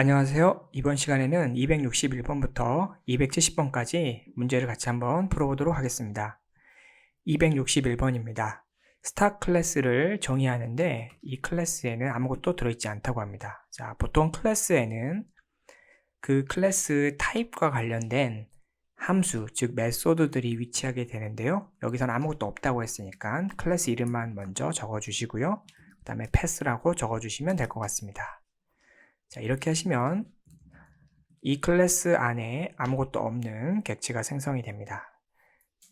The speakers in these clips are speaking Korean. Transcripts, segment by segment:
안녕하세요. 이번 시간에는 261번부터 270번까지 문제를 같이 한번 풀어보도록 하겠습니다. 261번입니다. 스타 클래스를 정의하는데 이 클래스에는 아무것도 들어있지 않다고 합니다. 자, 보통 클래스에는 그 클래스 타입과 관련된 함수, 즉 메소드들이 위치하게 되는데요. 여기서는 아무것도 없다고 했으니까 클래스 이름만 먼저 적어주시고요. 그 다음에 패스라고 적어주시면 될 것 같습니다. 자, 이렇게 하시면 이 클래스 안에 아무것도 없는 객체가 생성이 됩니다.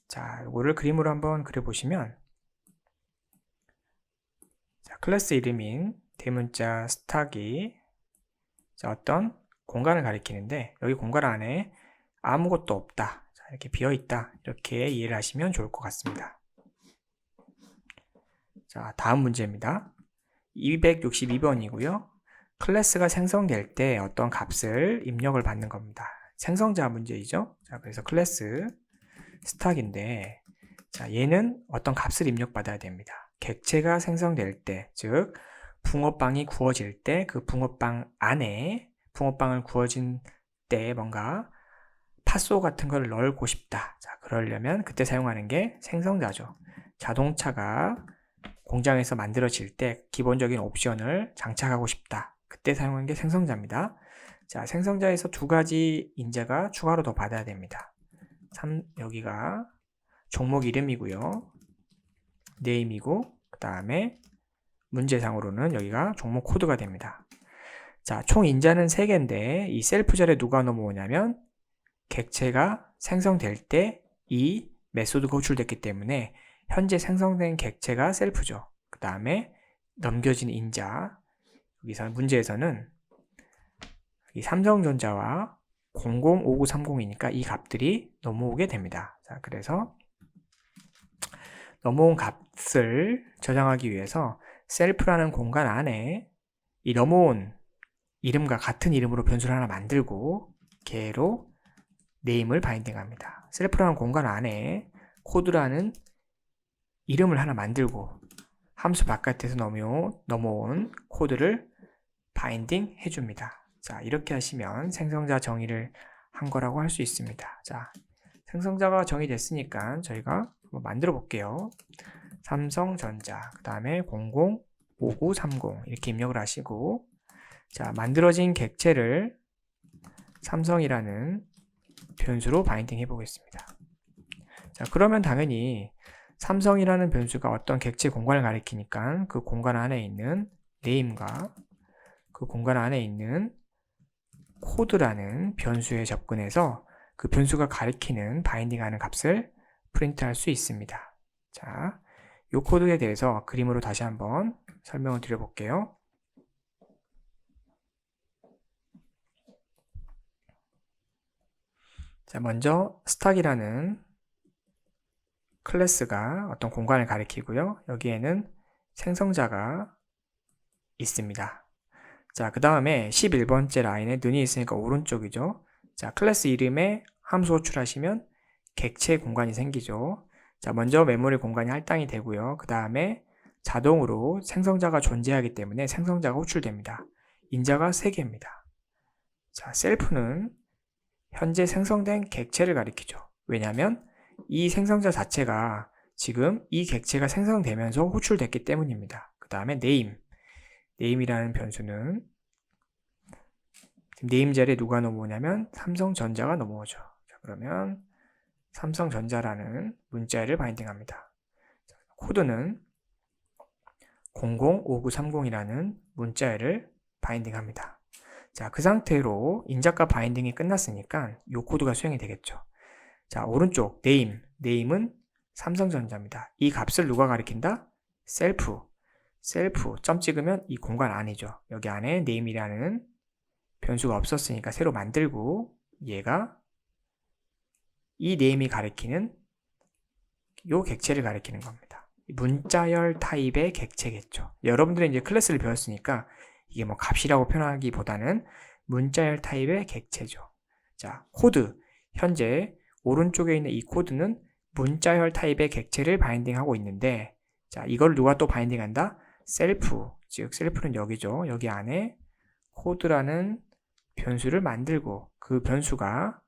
자, 이거를 그림으로 한번 그려보시면, 자, 클래스 이름인 대문자 스탁이 어떤 공간을 가리키는데, 여기 공간 안에 아무것도 없다, 자, 이렇게 비어있다, 이렇게 이해를 하시면 좋을 것 같습니다. 자, 다음 문제입니다. 262번이고요. 클래스가 생성될 때 어떤 값을 입력을 받는 겁니다. 생성자 문제이죠. 자, 그래서 클래스 스탁인데, 자, 얘는 어떤 값을 입력받아야 됩니다. 객체가 생성될 때, 즉 붕어빵이 구워질 때 그 붕어빵 안에 붕어빵을 구워진 때 뭔가 팥소 같은 걸 넣고 싶다. 자, 그러려면 그때 사용하는 게 생성자죠. 자동차가 공장에서 만들어질 때 기본적인 옵션을 장착하고 싶다. 그때 사용하는 게 생성자입니다. 자, 생성자에서 두 가지 인자가 추가로 더 받아야 됩니다. 여기가 종목 이름이고요. 네임이고, 그 다음에 문제상으로는 여기가 종목 코드가 됩니다. 자, 총 인자는 3개인데 이 셀프 자리에 누가 넘어오냐면 객체가 생성될 때 이 메소드가 호출됐기 때문에 현재 생성된 객체가 셀프죠. 그 다음에 넘겨진 인자, 여기서 문제에서는 이 삼성전자와 005930이니까 이 값들이 넘어오게 됩니다. 자, 그래서 넘어온 값을 저장하기 위해서 셀프라는 공간 안에 이 넘어온 이름과 같은 이름으로 변수를 하나 만들고 걔로 네임을 바인딩합니다. 셀프라는 공간 안에 코드라는 이름을 하나 만들고 함수 바깥에서 넘어온 코드를 바인딩 해줍니다. 자, 이렇게 하시면 생성자 정의를 한 거라고 할 수 있습니다. 자, 생성자가 정의됐으니까 저희가 한번 만들어 볼게요. 삼성전자, 그 다음에 005930 이렇게 입력을 하시고, 자, 만들어진 객체를 삼성이라는 변수로 바인딩 해 보겠습니다. 자, 그러면 당연히 삼성이라는 변수가 어떤 객체 공간을 가리키니까 그 공간 안에 있는 네임과 그 공간 안에 있는 코드라는 변수에 접근해서 그 변수가 가리키는 바인딩하는 값을 프린트할 수 있습니다. 자, 이 코드에 대해서 그림으로 다시 한번 설명을 드려볼게요. 자, 먼저 스탁이라는 클래스가 어떤 공간을 가리키고요. 여기에는 생성자가 있습니다. 자, 그 다음에 11번째 라인에 눈이 있으니까 오른쪽이죠. 자, 클래스 이름에 함수 호출하시면 객체 공간이 생기죠. 자, 먼저 메모리 공간이 할당이 되고요. 그 다음에 자동으로 생성자가 존재하기 때문에 생성자가 호출됩니다. 인자가 3개입니다. 자, 셀프는 현재 생성된 객체를 가리키죠. 왜냐하면 이 생성자 자체가 지금 이 객체가 생성되면서 호출됐기 때문입니다. 그 다음에 네임이라는 변수는 네임 자리에 누가 넘어오냐면 삼성전자가 넘어오죠. 자, 그러면 삼성전자라는 문자를 바인딩합니다. 자, 코드는 005930이라는 문자를 바인딩합니다. 자, 그 상태로 인자값 바인딩이 끝났으니까 이 코드가 수행이 되겠죠. 자, 오른쪽 네임은 삼성전자입니다. 이 값을 누가 가리킨다? 셀프 점 찍으면 이 공간 안이죠. 여기 안에 네임이라는 변수가 없었으니까 새로 만들고 얘가 이 네임이 가리키는 요 객체를 가리키는 겁니다. 문자열 타입의 객체겠죠. 여러분들이 이제 클래스를 배웠으니까 이게 뭐 값이라고 표현하기보다는 문자열 타입의 객체죠. 자, 코드 현재 오른쪽에 있는 이 코드는 문자열 타입의 객체를 바인딩하고 있는데, 자, 이걸 누가 또 바인딩한다? 셀프, 즉 셀프는 여기죠. 여기 안에 코드라는 변수를 만들고 그 변수가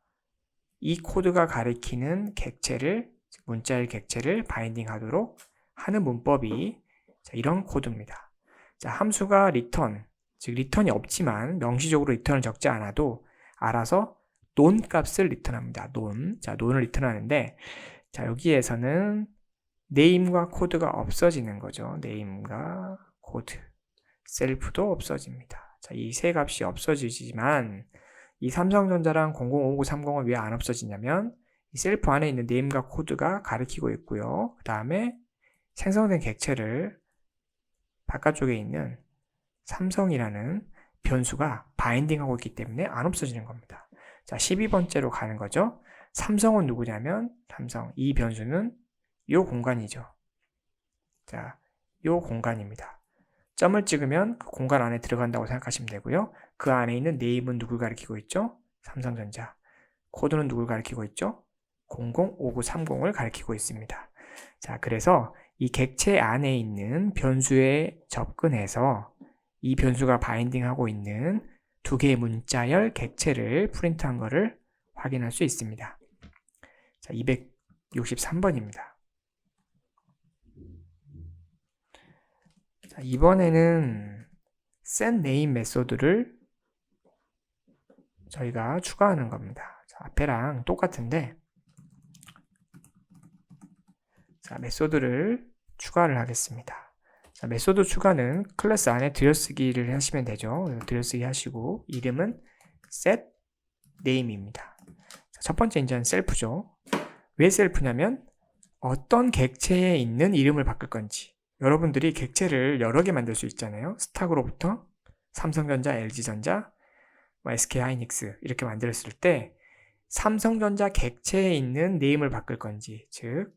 이 코드가 가리키는 객체를, 문자열 객체를 바인딩하도록 하는 문법이 이런 코드입니다. 자, 함수가 return, 즉 리턴이 없지만 명시적으로 리턴을 적지 않아도 알아서 논 값을 리턴합니다. 논. 자, 논을 리턴하는데, 자, 여기에서는 name과 코드가 없어지는 거죠. name과 코드, 셀프도 없어집니다. 자, 이 세 값이 없어지지만 이 삼성전자랑 005930은 왜 안 없어지냐면 이 셀프 안에 있는 name과 코드가 가리키고 있고요. 그 다음에 생성된 객체를 바깥쪽에 있는 삼성이라는 변수가 바인딩하고 있기 때문에 안 없어지는 겁니다. 자, 12번째로 가는 거죠. 삼성은 누구냐면 삼성, 이 변수는 이 공간이죠. 자, 이 공간입니다. 점을 찍으면 그 공간 안에 들어간다고 생각하시면 되고요. 그 안에 있는 네임은 누굴 가리키고 있죠? 삼성전자. 코드는 누굴 가리키고 있죠? 005930을 가리키고 있습니다. 자, 그래서 이 객체 안에 있는 변수에 접근해서 이 변수가 바인딩하고 있는 두 개의 문자열 객체를 프린트한 것을 확인할 수 있습니다. 자, 263번입니다. 자, 이번에는 setName 메소드를 저희가 추가하는 겁니다. 자, 앞에랑 똑같은데, 자, 메소드를 추가를 하겠습니다. 자, 메소드 추가는 클래스 안에 들여쓰기를 하시면 되죠. 들여쓰기 하시고 이름은 setName입니다. 자, 첫 번째 인자는 셀프죠. 왜 셀프냐면 어떤 객체에 있는 이름을 바꿀 건지, 여러분들이 객체를 여러 개 만들 수 있잖아요. 스탁으로부터 삼성전자, LG전자, SK하이닉스 이렇게 만들었을 때 삼성전자 객체에 있는 네임을 바꿀 건지, 즉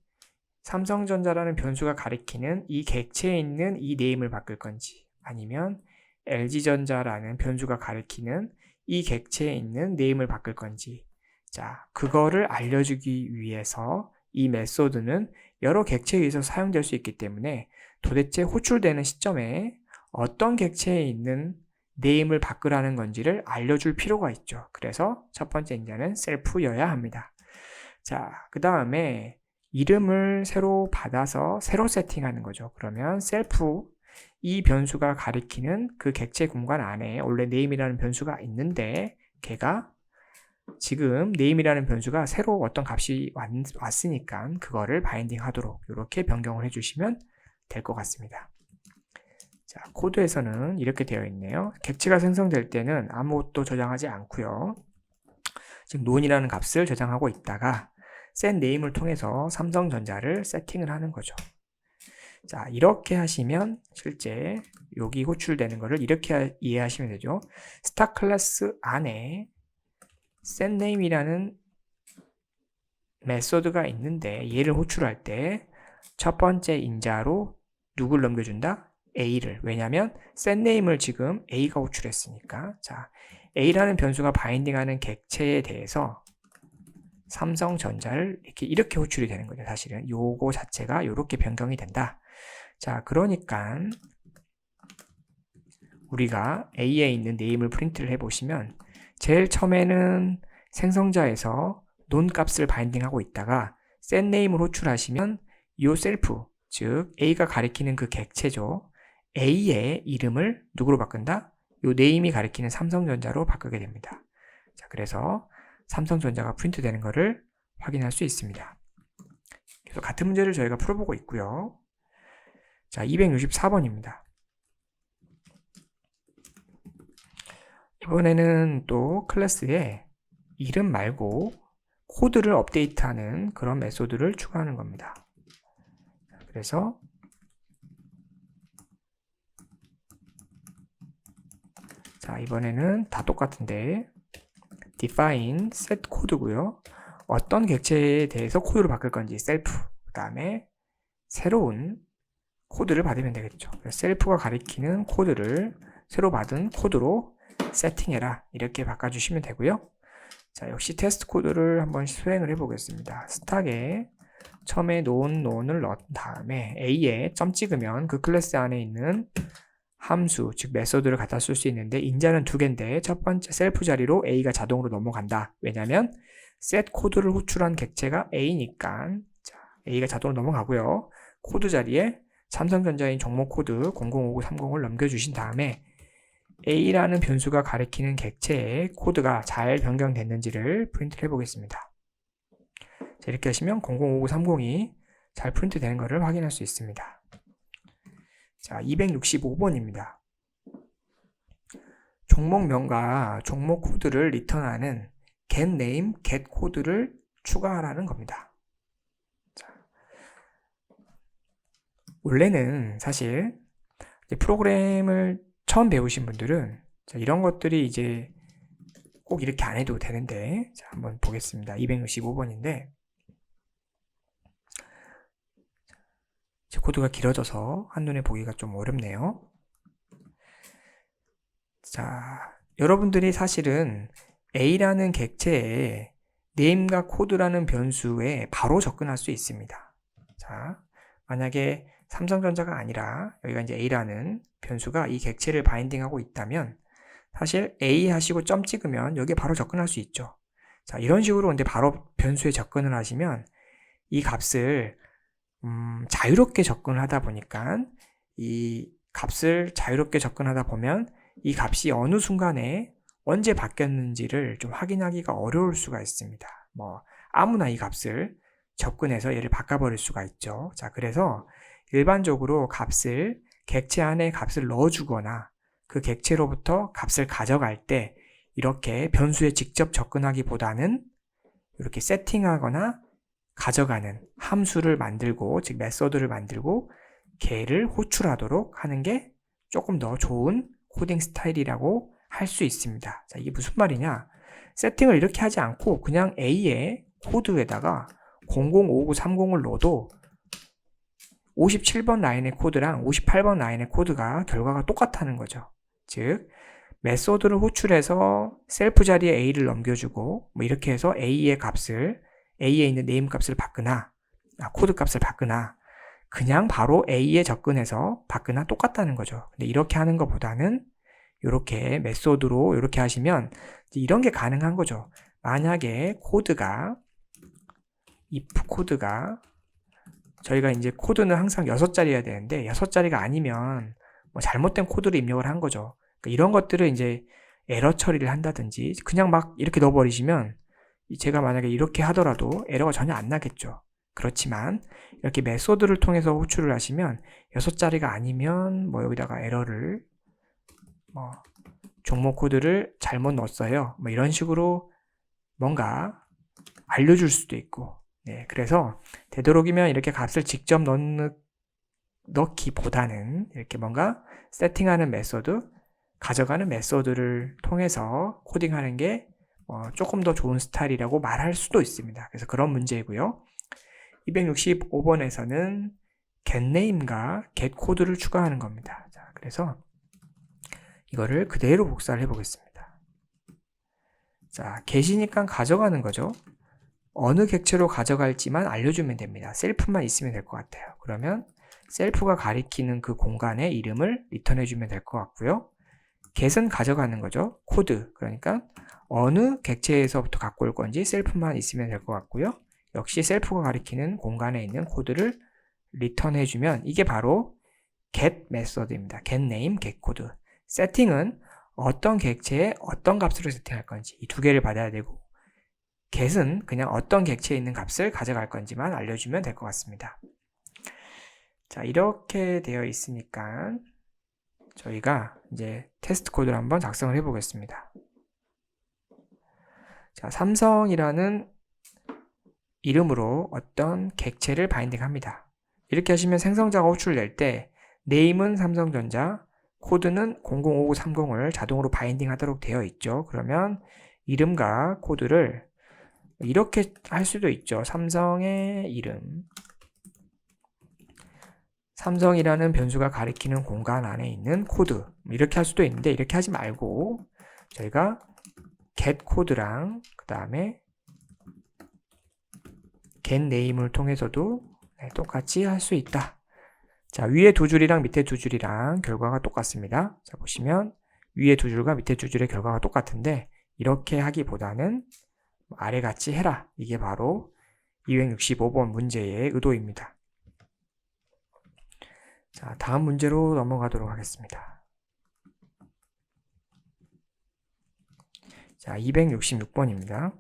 삼성전자라는 변수가 가리키는 이 객체에 있는 이 네임을 바꿀 건지, 아니면 LG전자라는 변수가 가리키는 이 객체에 있는 네임을 바꿀 건지, 자, 그거를 알려주기 위해서 이 메소드는 여러 객체에 의해서 사용될 수 있기 때문에 도대체 호출되는 시점에 어떤 객체에 있는 네임을 바꾸라는 건지를 알려줄 필요가 있죠. 그래서 첫 번째 인자는 셀프여야 합니다. 자, 그 다음에 이름을 새로 받아서 새로 세팅하는 거죠. 그러면 셀프, 이 변수가 가리키는 그 객체 공간 안에 원래 name이라는 변수가 있는데 걔가 지금 name이라는 변수가 새로 어떤 값이 왔으니까 그거를 바인딩 하도록 이렇게 변경을 해주시면 될 것 같습니다. 자, 코드에서는 이렇게 되어 있네요. 객체가 생성될 때는 아무것도 저장하지 않고요. 지금 논이라는 값을 저장하고 있다가 setName을 통해서 삼성전자를 세팅을 하는 거죠. 자, 이렇게 하시면 실제 여기 호출되는 거를 이렇게 이해하시면 되죠. 스탁 클래스 안에 setName이라는 메소드가 있는데 얘를 호출할 때 첫 번째 인자로 누굴 넘겨준다? A를. 왜냐하면 setName을 지금 A가 호출했으니까. 자, A라는 변수가 바인딩하는 객체에 대해서 삼성전자를 이렇게 호출이 되는 거죠. 사실은 요거 자체가 이렇게 변경이 된다. 자, 그러니까 우리가 A에 있는 네임을 프린트를 해보시면 제일 처음에는 생성자에서 논 값을 바인딩하고 있다가 setName을 호출하시면 요 셀프, 즉 A가 가리키는 그 객체죠. A의 이름을 누구로 바꾼다? 요 name이 가리키는 삼성전자로 바꾸게 됩니다. 자, 그래서 삼성전자가 프린트 되는 것을 확인할 수 있습니다. 그래서 같은 문제를 저희가 풀어보고 있고요. 자, 264번입니다. 이번에는 또 클래스에 이름 말고 코드를 업데이트하는 그런 메소드를 추가하는 겁니다. 그래서 자, 이번에는 다 똑같은데 define set 코드고요. 어떤 객체에 대해서 코드를 바꿀 건지 셀프, 그 다음에 새로운 코드를 받으면 되겠죠. 셀프가 가리키는 코드를 새로 받은 코드로 세팅해라, 이렇게 바꿔주시면 되고요. 자, 역시 테스트 코드를 한번 수행을 해보겠습니다. 스탁에 처음에 논을 넣은 다음에 A에 점 찍으면 그 클래스 안에 있는 함수, 즉 메소드를 갖다 쓸 수 있는데 인자는 두 개인데 첫 번째 셀프 자리로 A가 자동으로 넘어간다. 왜냐하면 set 코드를 호출한 객체가 A니까 자, A가 자동으로 넘어가고요. 코드 자리에 삼성전자인 종목 코드 005930을 넘겨주신 다음에 A라는 변수가 가리키는 객체의 코드가 잘 변경됐는지를 프린트를 해보겠습니다. 자, 이렇게 하시면 005930이 잘 프린트 되는 것을 확인할 수 있습니다. 자, 265번입니다. 종목명과 종목 코드를 리턴하는 getName, getCode를 추가하라는 겁니다. 자, 원래는 사실 프로그램을 처음 배우신 분들은 자, 이런 것들이 이제 꼭 이렇게 안 해도 되는데 자, 한번 보겠습니다. 265번인데 제 코드가 길어져서 한눈에 보기가 좀 어렵네요. 자, 여러분들이 사실은 A라는 객체에 name과 code라는 변수에 바로 접근할 수 있습니다. 자, 만약에 삼성전자가 아니라 여기가 이제 A라는 변수가 이 객체를 바인딩하고 있다면 사실 A 하시고 점 찍으면 여기에 바로 접근할 수 있죠. 자, 이런 식으로 근데 바로 변수에 접근을 하시면 이 값을 자유롭게 접근을 하다 보니까 이 값을 자유롭게 접근하다 보면 이 값이 어느 순간에 언제 바뀌었는지를 좀 확인하기가 어려울 수가 있습니다. 뭐 아무나 이 값을 접근해서 얘를 바꿔버릴 수가 있죠. 자, 그래서 일반적으로 값을 객체 안에 값을 넣어주거나 그 객체로부터 값을 가져갈 때 이렇게 변수에 직접 접근하기보다는 이렇게 세팅하거나 가져가는 함수를 만들고 즉 메소드를 만들고 걔를 호출하도록 하는 게 조금 더 좋은 코딩 스타일이라고 할 수 있습니다. 자, 이게 무슨 말이냐? 세팅을 이렇게 하지 않고 그냥 A의 코드에다가 005930을 넣어도 57번 라인의 코드랑 58번 라인의 코드가 결과가 똑같다는 거죠. 즉 메소드를 호출해서 셀프 자리에 A를 넘겨주고 뭐 이렇게 해서 A의 값을 A에 있는 네임 값을 바꾸나 코드 값을 바꾸나 그냥 바로 A에 접근해서 바꾸나 똑같다는 거죠. 근데 이렇게 하는 것보다는 이렇게 메소드로 이렇게 하시면 이런 게 가능한 거죠. 만약에 코드가 if 코드가 저희가 이제 코드는 항상 6자리여야 되는데 6자리가 아니면 뭐 잘못된 코드를 입력을 한 거죠. 그러니까 이런 것들을 이제 에러 처리를 한다든지 그냥 막 이렇게 넣어버리시면 제가 만약에 이렇게 하더라도 에러가 전혀 안 나겠죠. 그렇지만 이렇게 메소드를 통해서 호출을 하시면 6자리가 아니면 뭐 여기다가 에러를 뭐 종목 코드를 잘못 넣었어요. 뭐 이런 식으로 뭔가 알려줄 수도 있고 네, 그래서 되도록이면 이렇게 값을 직접 넣기보다는 이렇게 뭔가 세팅하는 메소드, 가져가는 메소드를 통해서 코딩하는 게 조금 더 좋은 스타일이라고 말할 수도 있습니다. 그래서 그런 문제이고요. 265번에서는 getName과 getCode를 추가하는 겁니다. 자, 그래서 이거를 그대로 복사를 해보겠습니다. 자, get이니까 가져가는 거죠. 어느 객체로 가져갈지만 알려주면 됩니다. 셀프만 있으면 될 것 같아요. 그러면 셀프가 가리키는 그 공간의 이름을 리턴해주면 될 것 같고요. get은 가져가는 거죠. 코드, 그러니까 어느 객체에서부터 갖고 올 건지 셀프만 있으면 될 것 같고요. 역시 셀프가 가리키는 공간에 있는 코드를 리턴해주면 이게 바로 get 메소드입니다. getName, getCode. 세팅은 어떤 객체에 어떤 값으로 세팅할 건지 이 두 개를 받아야 되고 get은 그냥 어떤 객체에 있는 값을 가져갈 건지만 알려주면 될 것 같습니다. 자, 이렇게 되어 있으니까 저희가 이제 테스트 코드를 한번 작성을 해 보겠습니다. 자, 삼성이라는 이름으로 어떤 객체를 바인딩 합니다. 이렇게 하시면 생성자가 호출될 때 name은 삼성전자, 코드는 005930을 자동으로 바인딩 하도록 되어 있죠. 그러면 이름과 코드를 이렇게 할 수도 있죠. 삼성의 이름, 삼성이라는 변수가 가리키는 공간 안에 있는 코드, 이렇게 할 수도 있는데 이렇게 하지 말고 저희가 getCode랑 그 다음에 getName을 통해서도 똑같이 할 수 있다. 자, 위에 두 줄이랑 밑에 두 줄이랑 결과가 똑같습니다. 자, 보시면 위에 두 줄과 밑에 두 줄의 결과가 똑같은데 이렇게 하기보다는 아래 같이 해라. 이게 바로 265번 문제의 의도입니다. 자, 다음 문제로 넘어가도록 하겠습니다. 자, 266번입니다.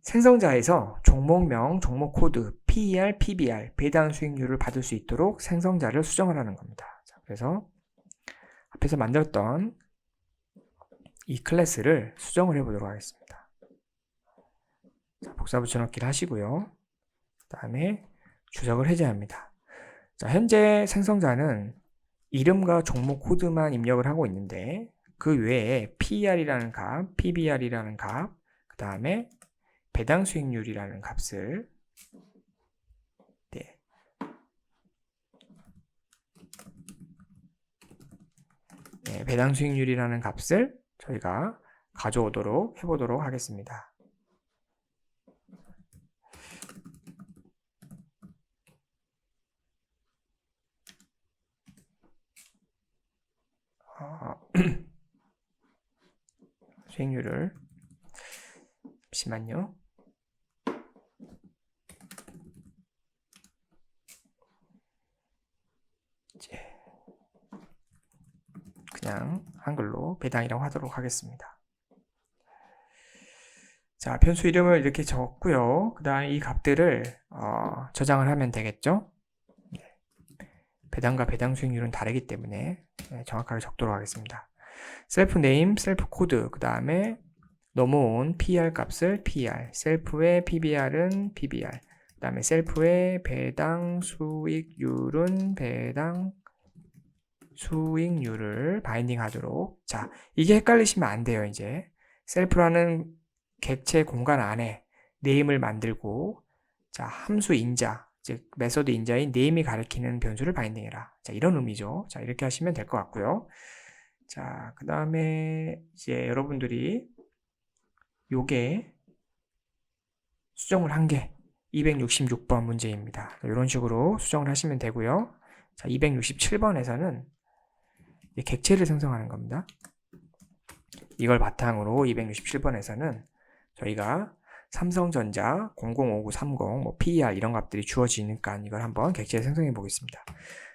생성자에서 종목명, 종목 코드, PER, PBR, 배당 수익률을 받을 수 있도록 생성자를 수정을 하는 겁니다. 자, 그래서 앞에서 만들었던 이 클래스를 수정을 해보도록 하겠습니다. 자, 복사 붙여넣기를 하시고요. 그 다음에 주석을 해제합니다. 자, 현재 생성자는 이름과 종목 코드만 입력을 하고 있는데 그 외에 PER이라는 값, PBR이라는 값, 그 다음에 배당 수익률이라는 값을 배당 수익률이라는 값을 저희가 가져오도록 해보도록 하겠습니다. 수익률을 잠시만요. 이제 그냥 한글로 배당이라고 하도록 하겠습니다. 자, 변수 이름을 이렇게 적었고요. 그 다음에 이 값들을 저장을 하면 되겠죠. 배당과 배당 수익률은 다르기 때문에 정확하게 적도록 하겠습니다. 셀프 네임, 셀프 코드, 그 다음에 넘어온 PER 값을 PER, 셀프의 PBR은 PBR, 그 다음에 셀프의 배당 수익률은 배당 수익률을 바인딩 하도록. 자, 이게 헷갈리시면 안 돼요. 이제 셀프라는 객체 공간 안에 네임을 만들고, 자, 함수 인자, 즉 메소드 인자인 네임이 가리키는 변수를 바인딩해라. 자, 이런 의미죠. 자, 이렇게 하시면 될 것 같고요. 자, 그 다음에 이제 여러분들이 요게 수정을 한 게 266번 문제입니다. 이런 식으로 수정을 하시면 되고요. 자, 267번에서는 객체를 생성하는 겁니다. 이걸 바탕으로 267번에서는 저희가 삼성전자 005930, 뭐 PER 이런 값들이 주어지니까 이걸 한번 객체 생성해 보겠습니다.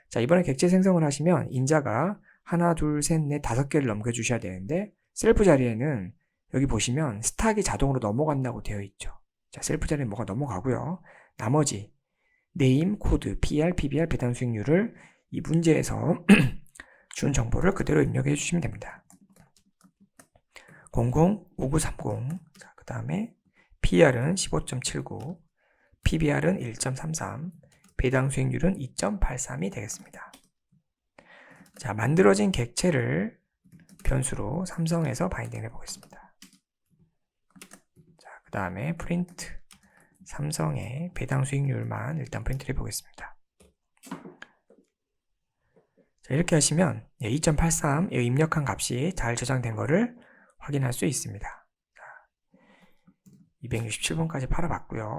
자, 이번에 객체 생성을 하시면 인자가 하나, 둘, 셋, 넷, 5개를 넘겨주셔야 되는데 셀프 자리에는 여기 보시면 스탁이 자동으로 넘어간다고 되어 있죠. 자, 셀프 자리에 뭐가 넘어가고요. 나머지 네임, 코드, PER, PBR, 배당 수익률을 이 문제에서 준 정보를 그대로 입력해 주시면 됩니다. 005930, 자, 그 다음에 PER은 15.79, PBR은 1.33, 배당 수익률은 2.83이 되겠습니다. 자, 만들어진 객체를 변수로 삼성에서 바인딩 해보겠습니다. 자, 그 다음에 프린트 삼성의 배당 수익률만 일단 프린트를 해보겠습니다. 자, 이렇게 하시면 2.83 입력한 값이 잘 저장된 것을 확인할 수 있습니다. 267번까지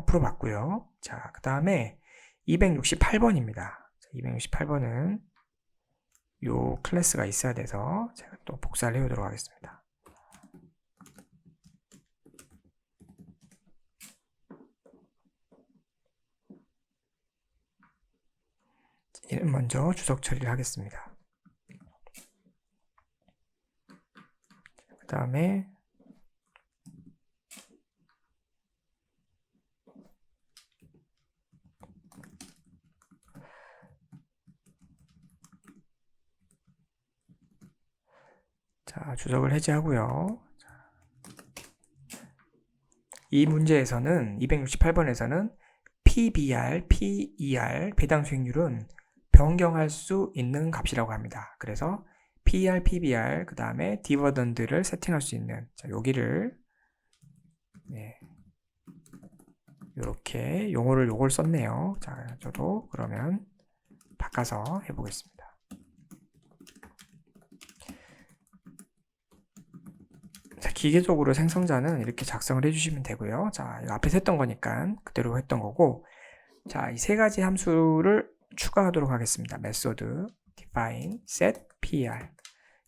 풀어봤고요. 자, 그 다음에 268번입니다. 268번은 요 클래스가 있어야 돼서 제가 또 복사를 해보도록 하겠습니다. 얘는 먼저 주석 처리를 하겠습니다. 그 다음에 자, 주석을 해제하고요. 이 문제에서는 268번에서는 PBR, PER 배당 수익률은 변경할 수 있는 값이라고 합니다. 그래서 PER, PBR 그 다음에 디버던드를 세팅할 수 있는, 자, 여기를 이렇게 요걸 썼네요. 자, 저도 그러면 바꿔서 해보겠습니다. 자, 기계적으로 생성자는 이렇게 작성을 해주시면 되고요. 자, 이거 앞에서 했던 거니까 그대로 했던 거고, 자, 이 세 가지 함수를 추가하도록 하겠습니다. 메소드 define set per.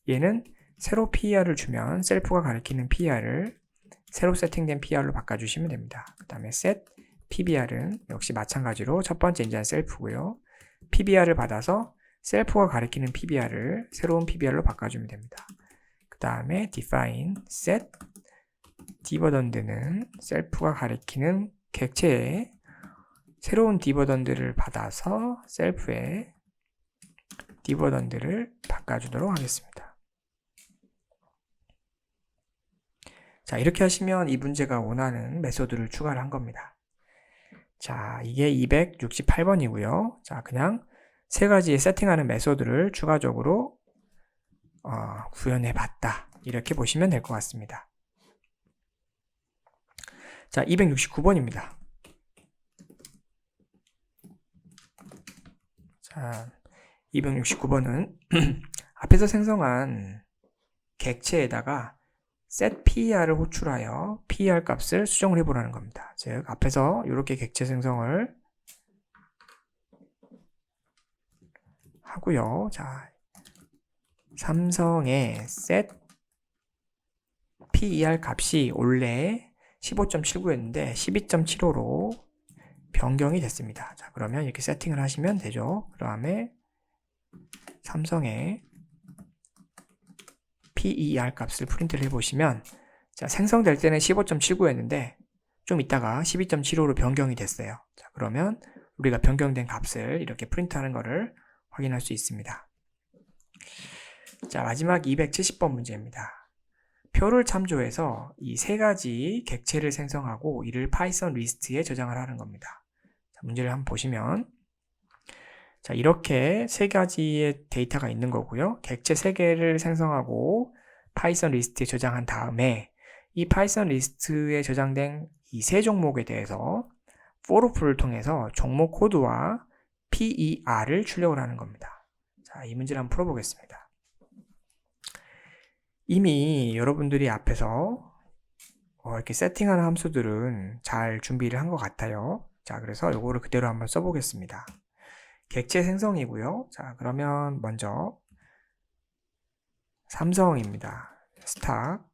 얘는 새로 PER을 주면 셀프가 가리키는 PER을 새로 세팅된 PER로 바꿔주시면 됩니다. 그 다음에 set PBR은 역시 마찬가지로 첫 번째 인자는 셀프고요. PBR을 받아서 셀프가 가리키는 PBR을 새로운 PBR로 바꿔주면 됩니다. 그 다음에 define set 디버던드는 셀프가 가리키는 객체에 새로운 디버던드를 받아서 셀프의 디버던드를 바꿔주도록 하겠습니다. 자, 이렇게 하시면 이 문제가 원하는 메소드를 추가를 한 겁니다. 자, 이게 268번이고요. 자, 그냥 세 가지의 세팅하는 메소드를 추가적으로 구현해 봤다. 이렇게 보시면 될 것 같습니다. 자, 269번입니다. 자, 269번은 앞에서 생성한 객체에다가 set PER을 호출하여 PER 값을 수정을 해보라는 겁니다. 즉, 앞에서 이렇게 객체 생성을 하고요. 자, 삼성의 set PER 값이 원래 15.79였는데 12.75로 변경이 됐습니다. 자, 그러면 이렇게 세팅을 하시면 되죠. 그 다음에 삼성의 PER 값을 프린트를 해보시면, 자, 생성될 때는 15.79였는데 좀 있다가 12.75로 변경이 됐어요. 자, 그러면 우리가 변경된 값을 이렇게 프린트하는 것을 확인할 수 있습니다. 자, 마지막 270번 문제입니다. 표를 참조해서 이 세 가지 객체를 생성하고 이를 파이썬 리스트에 저장을 하는 겁니다. 자, 문제를 한번 보시면, 자, 이렇게 세 가지의 데이터가 있는 거고요. 객체 3개를 생성하고 파이썬 리스트에 저장한 다음에 이 파이썬 리스트에 저장된 이 세 종목에 대해서 forloop를 통해서 종목 코드와 PER을 출력을 하는 겁니다. 자, 이 문제를 한번 풀어보겠습니다. 이미 여러분들이 앞에서 이렇게 세팅하는 함수들은 잘 준비를 한 것 같아요. 자, 그래서 이거를 그대로 한번 써보겠습니다. 객체 생성이고요. 자, 그러면 먼저 삼성입니다. 스탁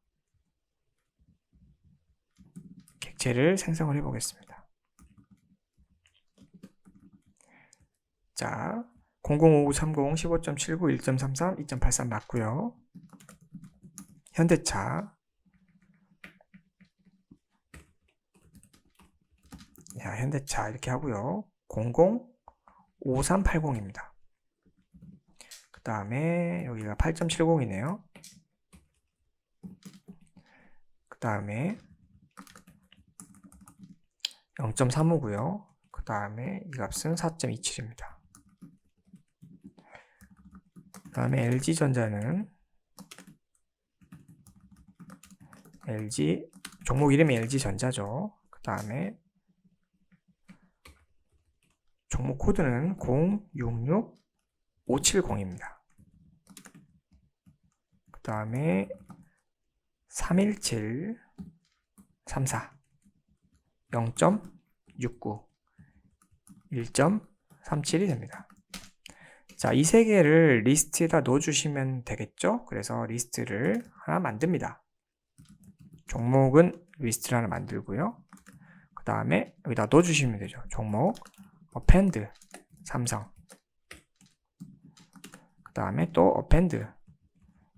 객체를 생성을 해보겠습니다. 자, 005930 15.79 1.33 2.83 맞고요. 현대차, 자, 현대차 이렇게 하고요. 005380입니다. 그 다음에 여기가 8.70이네요. 그 다음에 0.35고요. 그 다음에 이 값은 4.27입니다. 그 다음에 LG전자는 종목 이름이 LG전자죠. 그 다음에 종목 코드는 066570입니다. 그 다음에 31734 0.69 1.37이 됩니다. 자, 이 세 개를 리스트에다 넣어주시면 되겠죠? 그래서 리스트를 하나 만듭니다. 종목은 리스트를 하나 만들고요. 그 다음에 여기다 넣어주시면 되죠. 종목 append 삼성, 그 다음에 또 append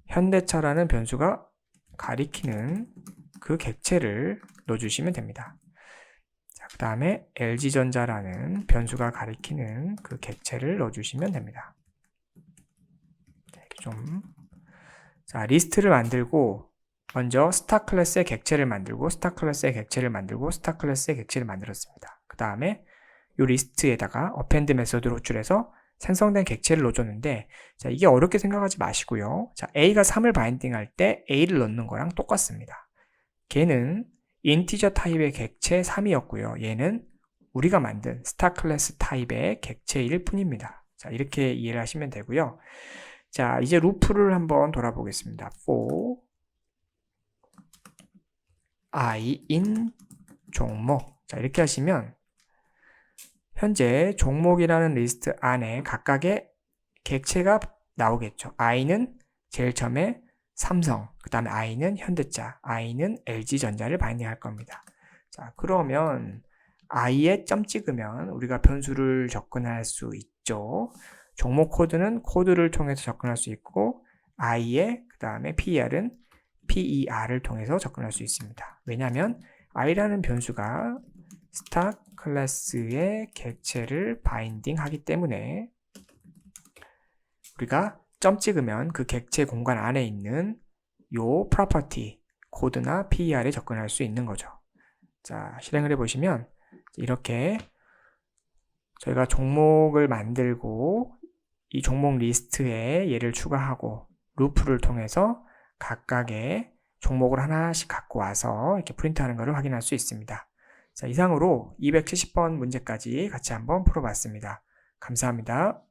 현대차라는 변수가 가리키는 그 객체를 넣어주시면 됩니다. 자, 그 다음에 LG전자라는 변수가 가리키는 그 객체를 넣어주시면 됩니다. 이렇게 좀, 자, 리스트를 만들고 먼저 스타 클래스의 객체를 만들고 스타 클래스의 객체를 만들고 스타 클래스의 객체를 만들었습니다. 그 다음에 이 리스트에다가 append 메소드로 호출해서 생성된 객체를 넣어줬는데, 자, 이게 어렵게 생각하지 마시고요. 자, A가 3을 바인딩할 때 A를 넣는 거랑 똑같습니다. 걔는 인티저 타입의 객체 3이었고요. 얘는 우리가 만든 스타 클래스 타입의 객체일 뿐입니다. 자, 이렇게 이해를 하시면 되고요. 자, 이제 루프를 한번 돌아보겠습니다. for i in 종목. 자, 이렇게 하시면 현재 종목이라는 리스트 안에 각각의 객체가 나오겠죠. i는 제일 처음에 삼성, 그 다음에 i는 현대차, i는 LG전자를 바인딩할 겁니다. 자, 그러면 i에 점 찍으면 우리가 변수를 접근할 수 있죠. 종목 코드는 코드를 통해서 접근할 수 있고 i에 그 다음에 PER은 PER을 통해서 접근할 수 있습니다. 왜냐하면 i라는 변수가 스탁 클래스의 객체를 바인딩하기 때문에 우리가 점 찍으면 그 객체 공간 안에 있는 요 프로퍼티 코드나 PER에 접근할 수 있는 거죠. 자, 실행을 해보시면 이렇게 저희가 종목을 만들고 이 종목 리스트에 얘를 추가하고 루프를 통해서 각각의 종목을 하나씩 갖고 와서 이렇게 프린트하는 것을 확인할 수 있습니다. 자, 이상으로 270번 문제까지 같이 한번 풀어봤습니다. 감사합니다.